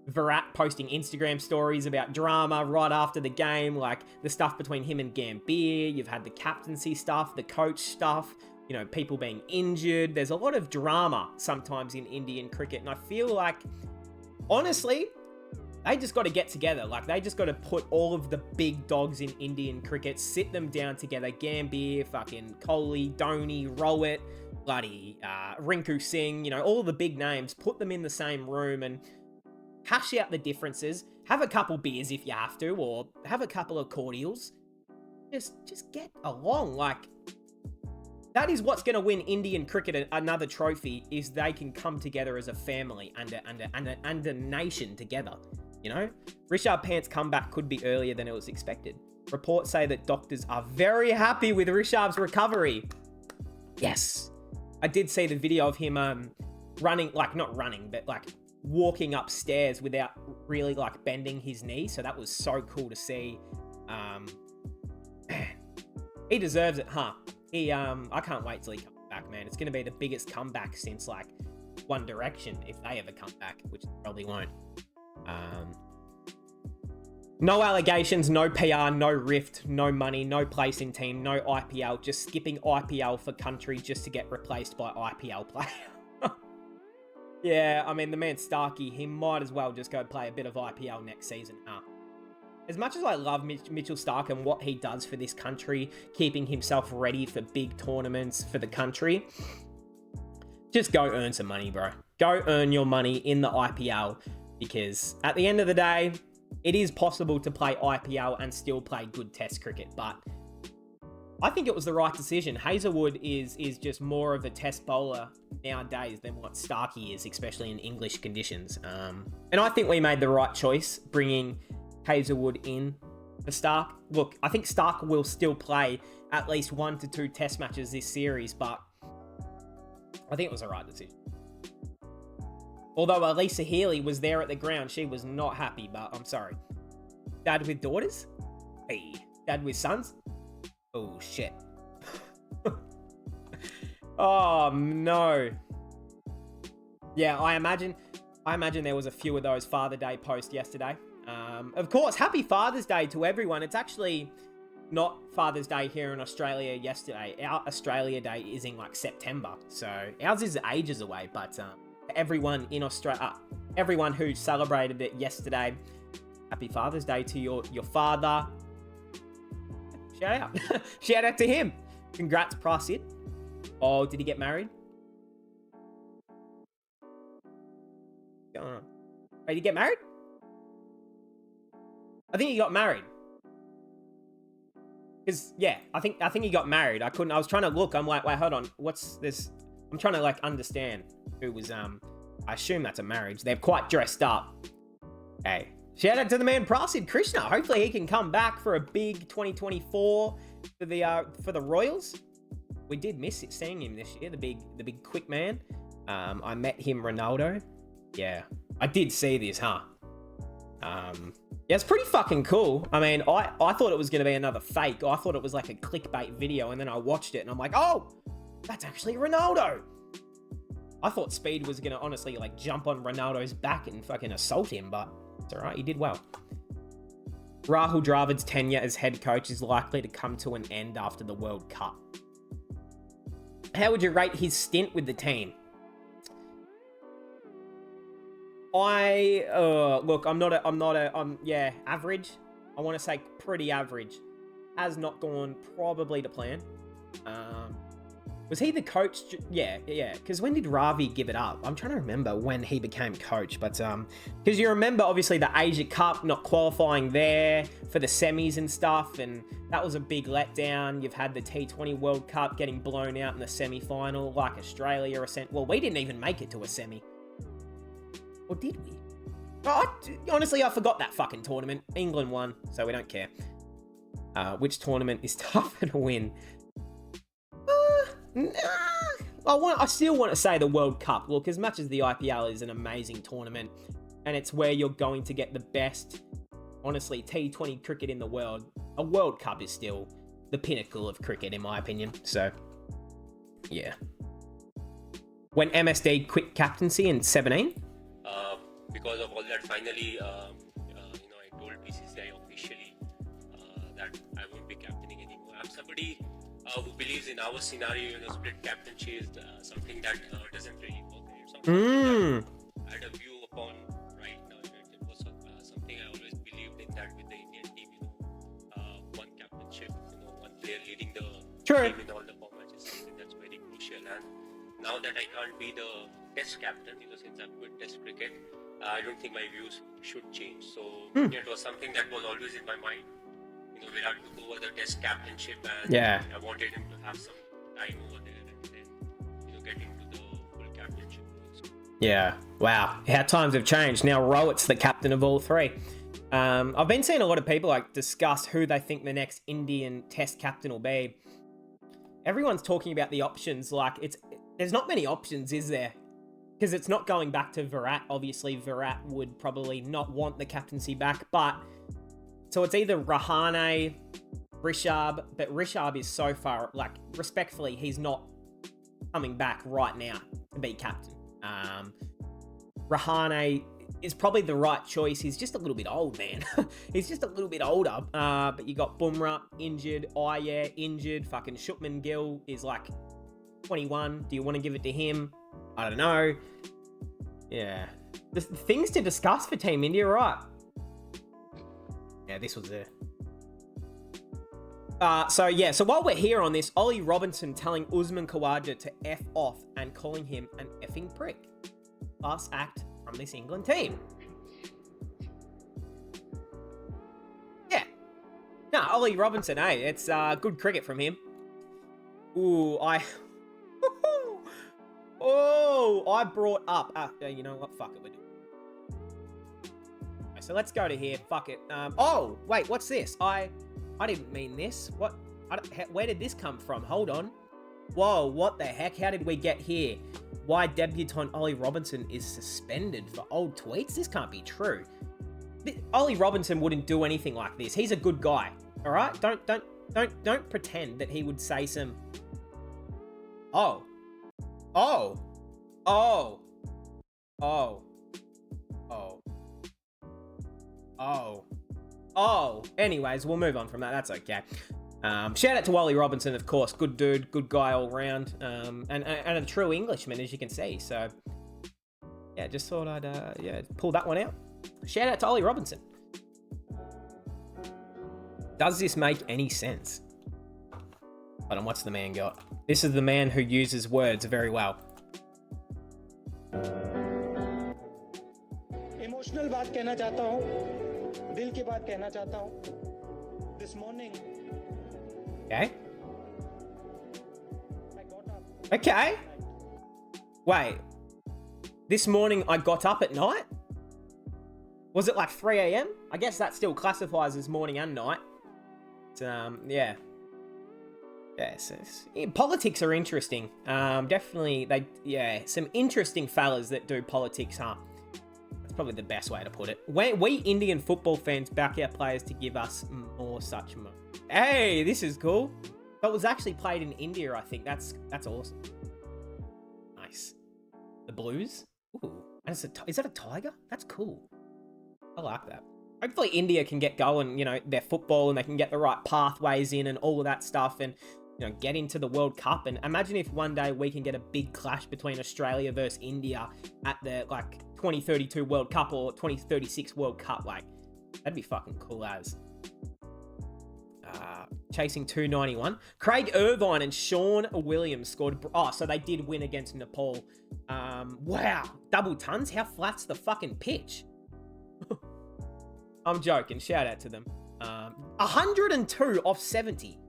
Virat posting Instagram stories about drama right after the game, like the stuff between him and Gambier. You've had the captaincy stuff, the coach stuff, you know, people being injured. There's a lot of drama sometimes in Indian cricket, and I feel like, honestly, they just got to get together. Like, they just got to put all of the big dogs in Indian cricket, sit them down together. Gambier, fucking Kohli, Dhoni, Rohit, bloody Rinku Singh, you know, all of the big names, put them in the same room and hash out the differences, have a couple beers if you have to, or have a couple of cordials. Just get along. Like, that is what's going to win Indian cricket another trophy, is they can come together as a family and a nation together. You know? Rishabh Pant's comeback could be earlier than it was expected. Reports say that doctors are very happy with Rishabh's recovery. Yes. I did see the video of him running, like, not running, but like walking upstairs without really like bending his knee. So that was so cool to see. Man, he deserves it, huh? I can't wait till he comes back, man. It's going to be the biggest comeback since like One Direction, if they ever come back, which they probably won't. No allegations, no PR, no rift, no money, no place in team, no IPL, just skipping IPL for country just to get replaced by IPL player. Yeah, I mean, the man Starkey, he might as well just go play a bit of IPL next season, huh? As much as I love Mitchell Stark and what he does for this country, keeping himself ready for big tournaments for the country, just go earn some money, bro. Go earn your money in the IPL, because at the end of the day, it is possible to play IPL and still play good test cricket, but I think it was the right decision. Hazelwood is just more of a test bowler nowadays than what Starkey is, especially in English conditions. And I think we made the right choice bringing Hazelwood in for Stark. Look, I think Stark will still play at least 1 to 2 test matches this series, but I think it was the right decision. Although Elisa Healy was there at the ground, she was not happy, but I'm sorry. Dad with daughters? Hey. Dad with sons? Oh, shit. Oh no. Yeah, I imagine there was a few of those Father Day posts yesterday. Of course, happy Father's Day to everyone. It's actually not Father's Day here in Australia yesterday. Our Australia Day is in like September, so ours is ages away. But everyone in Australia, everyone who celebrated it yesterday, happy Father's Day to your father. Shout out, shout out to him. Congrats, Prasid. Oh, did he get married? What's going on? Wait, did he get married? I think he got married. Cause yeah, I think he got married. I was trying to look. I'm like, wait, hold on. What's this? I'm trying to like understand who was I assume that's a marriage. They're quite dressed up. Hey, shout out to the man Prasid Krishna. Hopefully he can come back for a big 2024 for the Royals. We did miss it seeing him this year. The big quick man. I met him, Ronaldo. Yeah, I did see this, huh? Yeah, it's pretty fucking cool. I mean, I thought it was going to be another fake. I thought it was like a clickbait video, and then I watched it, and I'm like, oh, that's actually Ronaldo. I thought Speed was going to honestly like jump on Ronaldo's back and fucking assault him, but it's all right. He did well. Rahul Dravid's tenure as head coach is likely to come to an end after the World Cup. How would you rate his stint with the team? Look, I'm average. I want to say pretty average. Has not gone probably to plan. Was he the coach? Yeah. Because when did Ravi give it up? I'm trying to remember when he became coach, but because you remember obviously the Asia Cup not qualifying there for the semis and stuff, and that was a big letdown. You've had the T20 World Cup getting blown out in the semi-final, like Australia well, we didn't even make it to a semi. Or did we? Honestly, I forgot that fucking tournament. England won, so we don't care. Which tournament is tougher to win? I still want to say the World Cup. Look, as much as the IPL is an amazing tournament, and it's where you're going to get the best, honestly, T20 cricket in the world, a World Cup is still the pinnacle of cricket, in my opinion. So, yeah. When MSD quit captaincy in 17? Because of all that, finally, I told BCCI officially that I won't be captaining anymore. I'm somebody who believes in our scenario, split captaincy is something that doesn't really work. It's something that I had a view upon right now. It was something I always believed in, that with the Indian team, one captainship, one player leading the team in all the formats is something that's very crucial. And now that I can't be the test captain, since I've quit test cricket, I don't think my views should change. So it was something that was always in my mind. Virat took over the test captainship, and I wanted him to have some time over there and then, get into the full captainship. Yeah. Wow. How times have changed. Now Rohit's the captain of all three. I've been seeing a lot of people like discuss who they think the next Indian test captain will be. Everyone's talking about the options. Like there's not many options, is there? Because it's not going back to Virat. Obviously, Virat would probably not want the captaincy back. But so it's either Rahane, Rishabh. But Rishabh is so far, like, respectfully, he's not coming back right now to be captain. Rahane is probably the right choice. He's just a little bit old, man. He's just a little bit older. But you got Bumrah injured, Iyer injured. Fucking Shubman Gill is like 21. Do you want to give it to him? I don't know. Yeah. The things to discuss for Team India, right? Yeah, this was it. So while we're here on this, Ollie Robinson telling Usman Khawaja to F off and calling him an effing prick. Last act from this England team. Yeah. No, Ollie Robinson, hey, it's good cricket from him. Ooh, I brought up... you know what? Fuck it, we're doing it. So let's go to here. Fuck it. Oh, wait, what's this? I didn't mean this. What? Where did this come from? Hold on. Whoa, what the heck? How did we get here? Why debutant Ollie Robinson is suspended for old tweets? This can't be true. Ollie Robinson wouldn't do anything like this. He's a good guy. All right? Don't pretend that he would say some... Oh, Oh. Oh. Oh. Oh. Oh. Oh. Anyways, we'll move on from that. That's okay. Shout out to Wally Robinson, of course. Good dude, good guy all round, and a true Englishman, as you can see. So, yeah, just thought I'd pull that one out. Shout out to Ollie Robinson. Does this make any sense? Hold on, what's the man got? This is the man who uses words very well. Emotional बात कहना चाहता हूँ, दिल की बात कहना चाहता हूँ. This morning. Okay. Okay. Wait. This morning I got up at night? Was it like 3 a.m? I guess that still classifies as morning and night. Yeah. Yes. Politics are interesting. Definitely, some interesting fellas that do politics, huh? That's probably the best way to put it. We Indian football fans back our players to give us more such moments. Hey, this is cool. That was actually played in India, I think. That's awesome. Nice. The Blues. Ooh. And is that a tiger? That's cool. I like that. Hopefully India can get going, their football, and they can get the right pathways in and all of that stuff, and, get into the World Cup. And imagine if one day we can get a big clash between Australia versus India at the, 2032 World Cup or 2036 World Cup. That'd be fucking cool as. Chasing 291. Craig Irvine and Sean Williams scored. Oh, so they did win against Nepal. Wow. Double tons? How flat's the fucking pitch? I'm joking. Shout out to them. 102 off 70.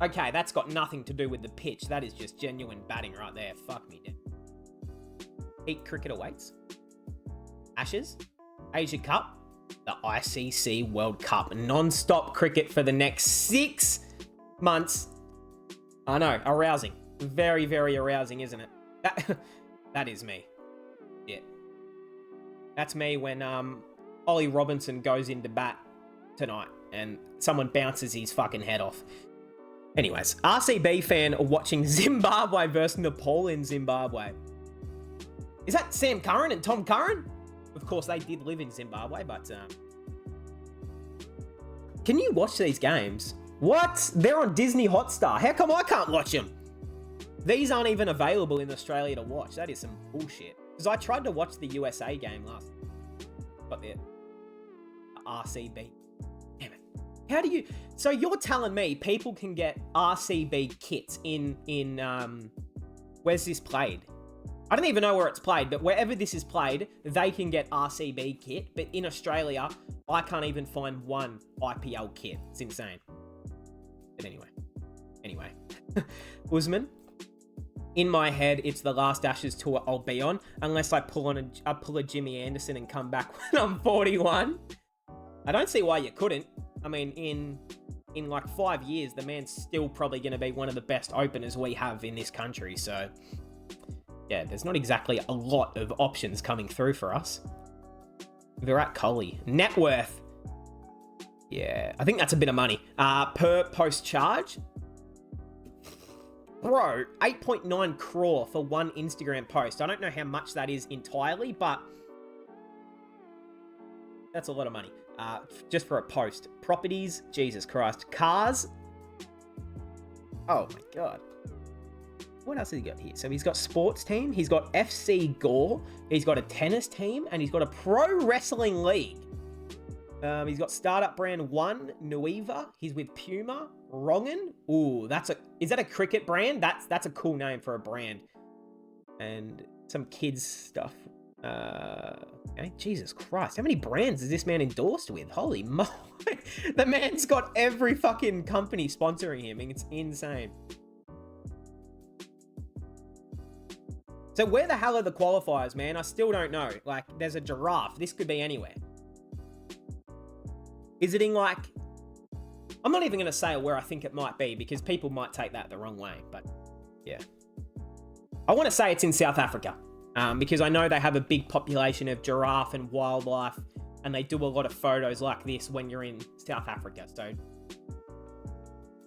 Okay, that's got nothing to do with the pitch. That is just genuine batting right there. Fuck me, dude. Heat cricket awaits. Ashes. Asia Cup. The ICC World Cup. Non-stop cricket for the next 6 months. I know, arousing. Very, very arousing, isn't it? That is me. Yeah. That's me when Ollie Robinson goes into bat tonight and someone bounces his fucking head off. Anyways, RCB fan watching Zimbabwe versus Nepal in Zimbabwe. Is that Sam Curran and Tom Curran? Of course, they did live in Zimbabwe, but... Can you watch these games? What? They're on Disney Hotstar. How come I can't watch them? These aren't even available in Australia to watch. That is some bullshit. Because I tried to watch the USA game last... But the RCB. Damn it. How do you... So you're telling me people can get RCB kits in where's this played? I don't even know where it's played, but wherever this is played, they can get RCB kit. But in Australia, I can't even find one IPL kit. It's insane. But anyway. Usman, in my head, it's the last Ashes tour I'll be on, unless I pull a Jimmy Anderson and come back when I'm 41. I don't see why you couldn't. I mean, in 5 years, the man's still probably going to be one of the best openers we have in this country. So... yeah, there's not exactly a lot of options coming through for us. Virat Kohli. Net worth. Yeah, I think that's a bit of money. Per post charge. Bro, 8.9 crore for one Instagram post. I don't know how much that is entirely, but that's a lot of money. Just for a post. Properties. Jesus Christ. Cars. Oh my God. What else has he got here? So he's got sports team, he's got FC Gore, he's got a tennis team, and he's got a pro wrestling league. He's got startup brand One Nueva. He's with Puma. Rongan. Ooh, is that a cricket brand? That's a cool name for a brand. And some kids stuff. Okay, Jesus Christ. How many brands is this man endorsed with? Holy moly. The man's got every fucking company sponsoring him. It's insane. So where the hell are the qualifiers, man? I still don't know. There's a giraffe. This could be anywhere. Is it in I'm not even going to say where I think it might be because people might take that the wrong way. But yeah. I want to say it's in South Africa. Because I know they have a big population of giraffe and wildlife. And they do a lot of photos like this when you're in South Africa. So I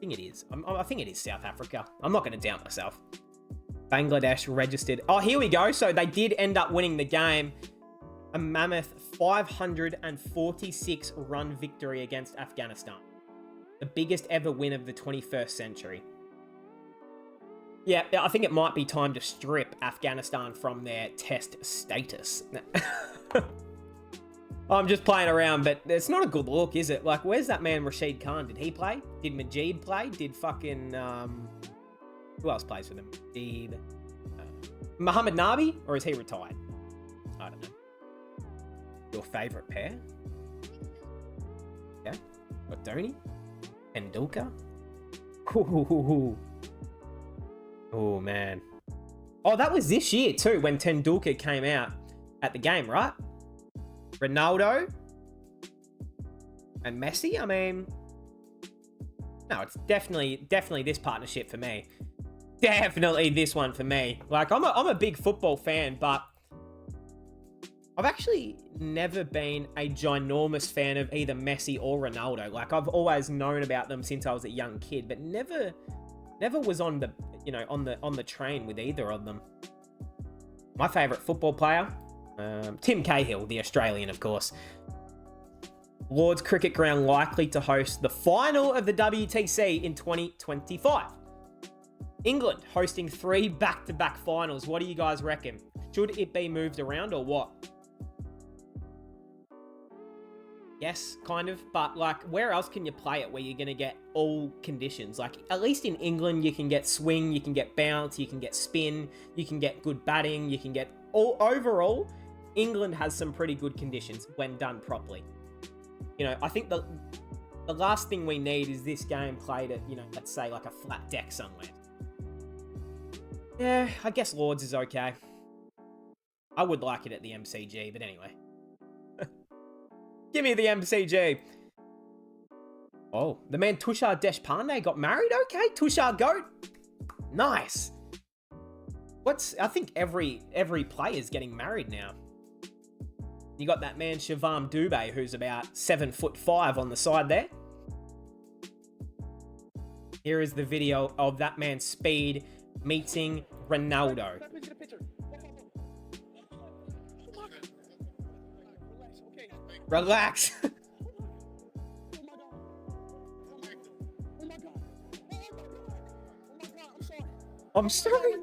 think it is. I think it is South Africa. I'm not going to doubt myself. Bangladesh registered. Oh, here we go. So they did end up winning the game. A mammoth 546 run victory against Afghanistan. The biggest ever win of the 21st century. Yeah, I think it might be time to strip Afghanistan from their test status. I'm just playing around, but it's not a good look, is it? Like, where's that man Rashid Khan? Did he play? Did Majid play? Did fucking... who else plays for them? Did... Muhammad Nabi? Or is he retired? I don't know. Your favourite pair? Yeah. Got Dhoni? Tendulkar? Oh, man. Oh, that was this year, too, when Tendulkar came out at the game, right? Ronaldo and Messi. I mean, no, it's definitely this partnership for me. Definitely this one for me. Like, I'm a big football fan, but I've actually never been a ginormous fan of either Messi or Ronaldo. Like, I've always known about them since I was a young kid, but never was on the, you know, on the train with either of them. My favorite football player, Tim Cahill, the Australian, of course. Lord's Cricket Ground likely to host the final of the WTC in 2025. England hosting 3 back-to-back finals. What do you guys reckon? Should it be moved around or what? Yes, kind of. But, like, where else can you play it where you're going to get all conditions? Like, at least in England, you can get swing, you can get bounce, you can get spin, you can get good batting, you can get... Overall, England has some pretty good conditions when done properly. You know, I think the last thing we need is this game played at, you know, let's say like a flat deck somewhere. Yeah, I guess Lords is okay. I would like it at the MCG, but anyway. Give me the MCG. Oh, the man Tushar Deshpande got married? Okay, Tushar Goat. Nice. I think every player's getting married now. You got that man Shivam Dubé, who's about 7'5" on the side there. Here is the video of that man Speed meeting Ronaldo. Relax. I'm sorry.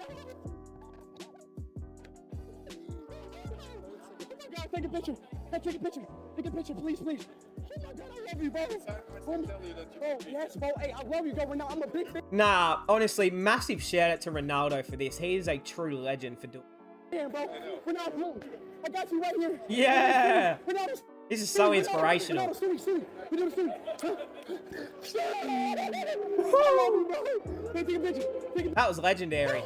Take a picture. Take a picture. Take a picture, please, please. Oh my God, I love you, bro. Bro, yes, bro. Hey, I love you, bro. Now I'm a big fan. Nah, honestly, massive shout out to Ronaldo for this. He is a true legend for doing. Yeah, bro. Ronaldo, I got you right here. Yeah. This is so inspirational. That was legendary.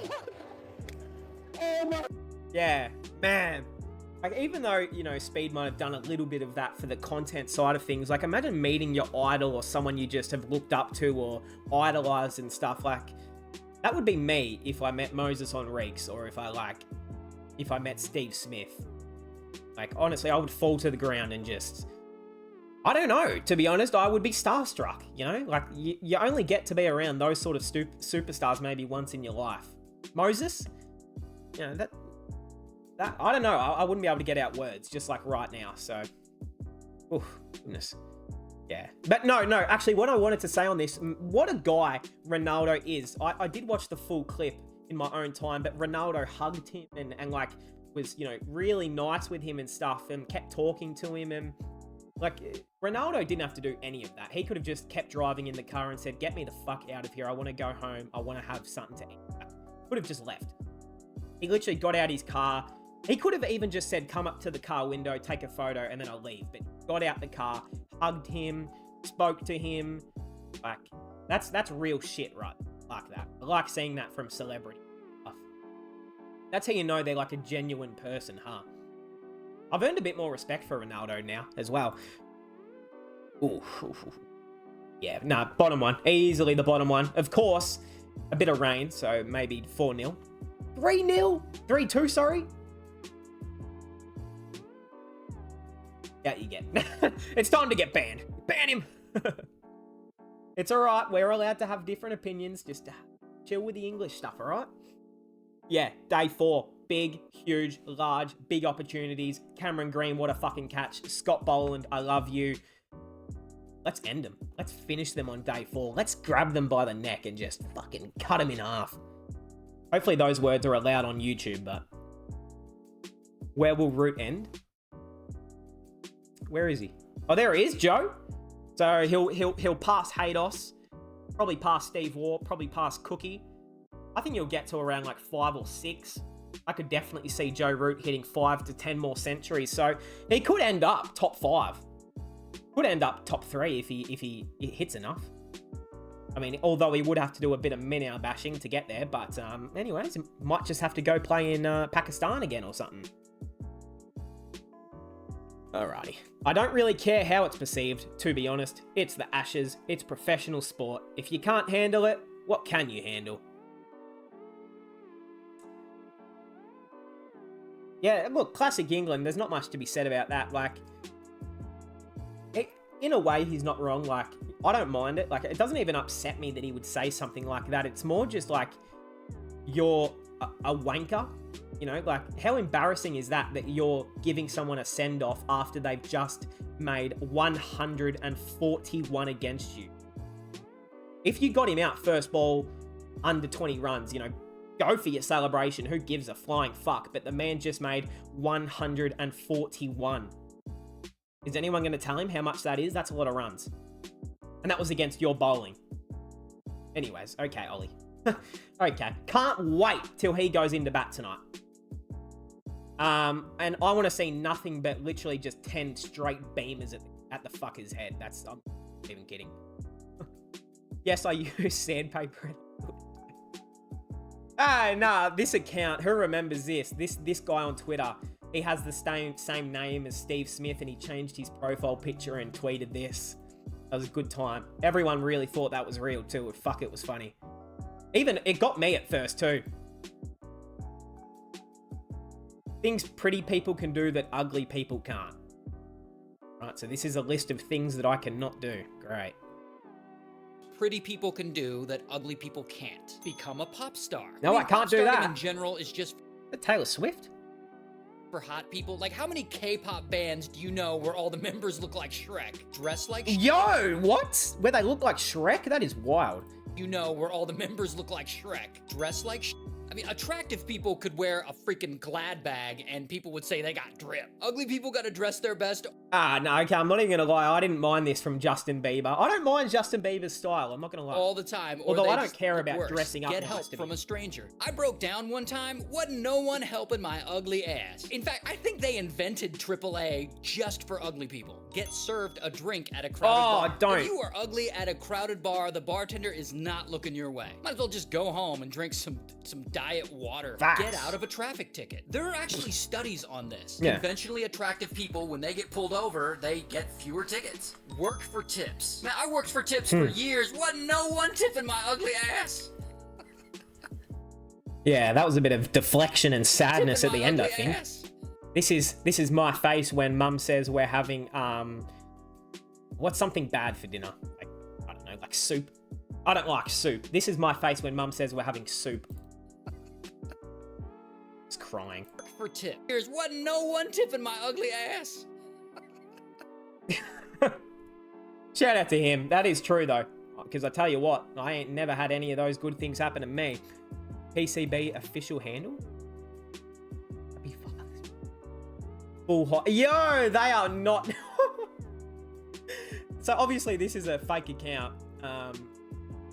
Yeah, man. Like, even though, you know, Speed might have done a little bit of that for the content side of things, like, imagine meeting your idol or someone you just have looked up to or idolized and stuff. Like, that would be me if I met Moses Enriques or if I met Steve Smith. Like, honestly, I would fall to the ground and just... I don't know. To be honest, I would be starstruck, you know? Like, you only get to be around those sort of superstars maybe once in your life. Moses? You know, that I don't know. I wouldn't be able to get out words just like right now. So, oof, goodness. Yeah. But no. Actually, what I wanted to say on this, what a guy Ronaldo is. I did watch the full clip in my own time, but Ronaldo hugged him and like was, you know, really nice with him and stuff and kept talking to him. And like, Ronaldo didn't have to do any of that. He could have just kept driving in the car and said, get me the fuck out of here. I want to go home. I want to have something to eat. Could have just left. He literally got out his car. He could have even just said, come up to the car window, take a photo, and then I'll leave. But got out the car, hugged him, spoke to him. Like, that's real shit, right? Like that. I like seeing that from celebrity stuff. That's how you know they're like a genuine person, huh? I've earned a bit more respect for Ronaldo now as well. Ooh. Yeah, nah, bottom one. Easily the bottom one. Of course, a bit of rain, so maybe 4-0. 3-0? 3-2, sorry. Yeah, you get. It's time to get banned. Ban him. It's all right. We're allowed to have different opinions. Just chill with the English stuff, all right? Yeah, day 4. Big, huge, large, big opportunities. Cameron Green, what a fucking catch. Scott Boland, I love you. Let's end them. Let's finish them on day 4. Let's grab them by the neck and just fucking cut them in half. Hopefully those words are allowed on YouTube, but... Where will Root end? Where is he? Oh, there he is, Joe. So he'll pass Haydos. Probably pass Steve Waugh. Probably pass Cookie. I think he'll get to around like 5 or 6. I could definitely see Joe Root hitting 5 to 10 more centuries. So he could end up top 5. Could end up top 3 if he hits enough. I mean, although he would have to do a bit of minnow bashing to get there. But anyways, might just have to go play in Pakistan again or something. Alrighty. I don't really care how it's perceived, to be honest. It's the Ashes. It's professional sport. If you can't handle it, what can you handle? Yeah, look, classic England. There's not much to be said about that. Like, in a way, he's not wrong. Like, I don't mind it. Like, it doesn't even upset me that he would say something like that. It's more just like, you're a wanker. You know, like, how embarrassing is that you're giving someone a send-off after they've just made 141 against you? If you got him out first ball, under 20 runs, you know, go for your celebration. Who gives a flying fuck? But the man just made 141. Is anyone going to tell him how much that is? That's a lot of runs. And that was against your bowling. Anyways, okay, Ollie. Okay, can't wait till he goes into bat tonight. And I want to see nothing but literally just 10 straight beamers at the fucker's head. I'm not even kidding. Yes, I use sandpaper. Nah, this account, who remembers this? This guy on Twitter, he has the same name as Steve Smith, and he changed his profile picture and tweeted this. That was a good time. Everyone really thought that was real too. Fuck, it was funny. Even, it got me at first too. Things pretty people can do that ugly people can't. Right, so this is a list of things that I cannot do. Great. Pretty people can do that ugly people can't. Become a pop star. No, I can't do that. In general is just Taylor Swift? for hot people. Like, how many K-pop bands do you know where all the members look like Shrek? Dress like Yo, what? Where they look like Shrek? That is wild. You know where all the members look like Shrek. Dress like I mean, attractive people could wear a freaking Glad bag and people would say they got drip. Ugly people gotta dress their best. No, okay, I'm not even gonna lie. I didn't mind this from Justin Bieber. I don't mind Justin Bieber's style. I'm not gonna lie. All the time. Or Although they I don't just care look about worse. dressing up. Get nice help to from me. a stranger. I broke down one time. Wasn't no one helping my ugly ass. In fact, I think they invented AAA just for ugly people. Get served a drink at a crowded bar. Don't. If you are ugly at a crowded bar, the bartender is not looking your way. Might as well just go home and drink some diet water. Facts. Get out of a traffic ticket. There are actually studies on this. Yeah. Conventionally attractive people, when they get pulled over, they get fewer tickets. Work for tips. Man, I worked for tips for years. Wasn't no one tipping my ugly ass. Yeah, that was a bit of deflection and sadness at Tipping the my end, I ugly think. ass. This is my face when Mum says we're having what's something bad for dinner? Like, I don't know, like soup. I don't like soup. This is my face when Mum says we're having soup. It's crying. For tip. Here's wasn't no one tipping my ugly ass. Shout out to him. That is true though, because I tell you what, I ain't never had any of those good things happen to me. PCB official handle. Happy Father's Day. Full hot. Yo, they are not. So obviously this is a fake account.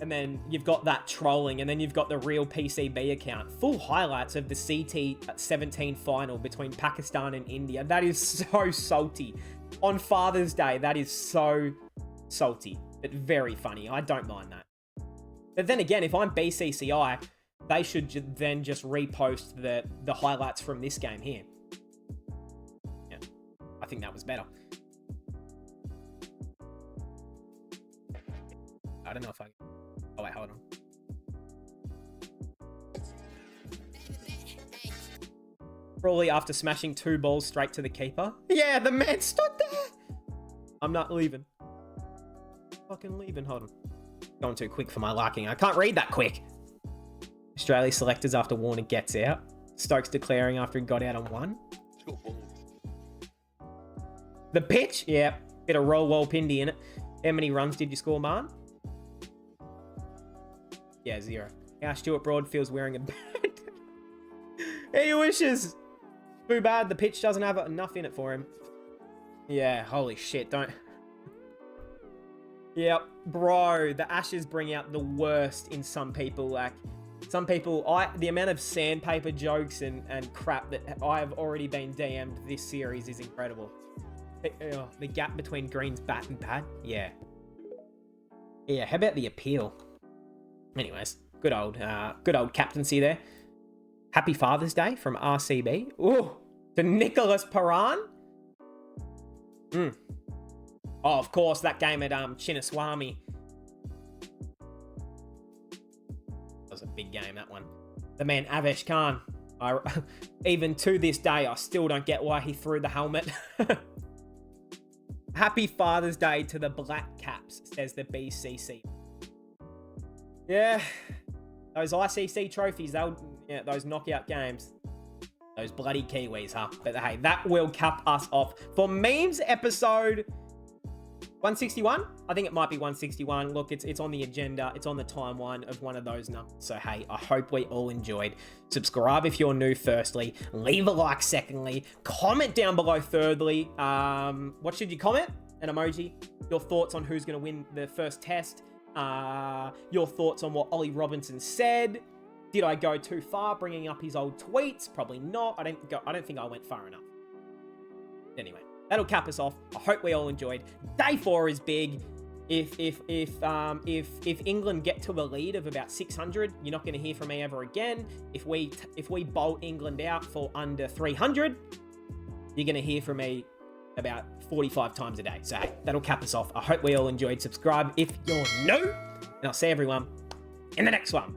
And then you've got that trolling, and then you've got the real PCB account. Full highlights of the CT17 final between Pakistan and India. That is so salty. On Father's Day, that is so salty, but very funny. I don't mind that. But then again, if I'm BCCI, they should then just repost the highlights from this game here. Yeah, I think that was better. I don't know if I... Oh, wait, hold on. Probably after smashing 2 balls straight to the keeper. Yeah, the man stood there. I'm not leaving. Fucking leaving. Hold on. Going too quick for my liking. I can't read that quick. Australia selectors after Warner gets out. Stokes declaring after he got out on 1. The pitch, yeah, bit of roll pindy in it. How many runs did you score, man? Yeah, 0. How Stuart Broad feels wearing a bad. He wishes. Too bad the pitch doesn't have enough in it for him. Yeah, holy shit, don't. Yep, bro, the Ashes bring out the worst in some people. Like, some people, the amount of sandpaper jokes and crap that I have already been DM'd this series is incredible. The gap between Green's bat and pad, yeah. Yeah, how about the appeal? Anyways, good old captaincy there. Happy Father's Day from RCB. Ooh, to Nicholas Paran. Oh, of course, that game at Chinnaswamy. That was a big game, that one. The man Avesh Khan. Even to this day, I still don't get why he threw the helmet. Happy Father's Day to the Black Caps, says the BCC. Yeah, those ICC trophies, those knockout games. Those bloody Kiwis, huh? But hey, that will cap us off for memes episode 161. I think it might be 161. Look, it's on the agenda. It's on the timeline of one of those numbers. So hey, I hope we all enjoyed. Subscribe if you're new, firstly. Leave a like, secondly. Comment down below, thirdly. What should you comment? An emoji. Your thoughts on who's going to win the first test. Your thoughts on what Ollie Robinson said. Did I go too far bringing up his old tweets? Probably not. I don't think I went far enough. Anyway, that'll cap us off. I hope we all enjoyed. Day 4 is big. If England get to a lead of about 600, you're not going to hear from me ever again. If we bolt England out for under 300, you're going to hear from me about 45 times a day. So hey, that'll cap us off. I hope we all enjoyed. Subscribe if you're new, and I'll see everyone in the next one.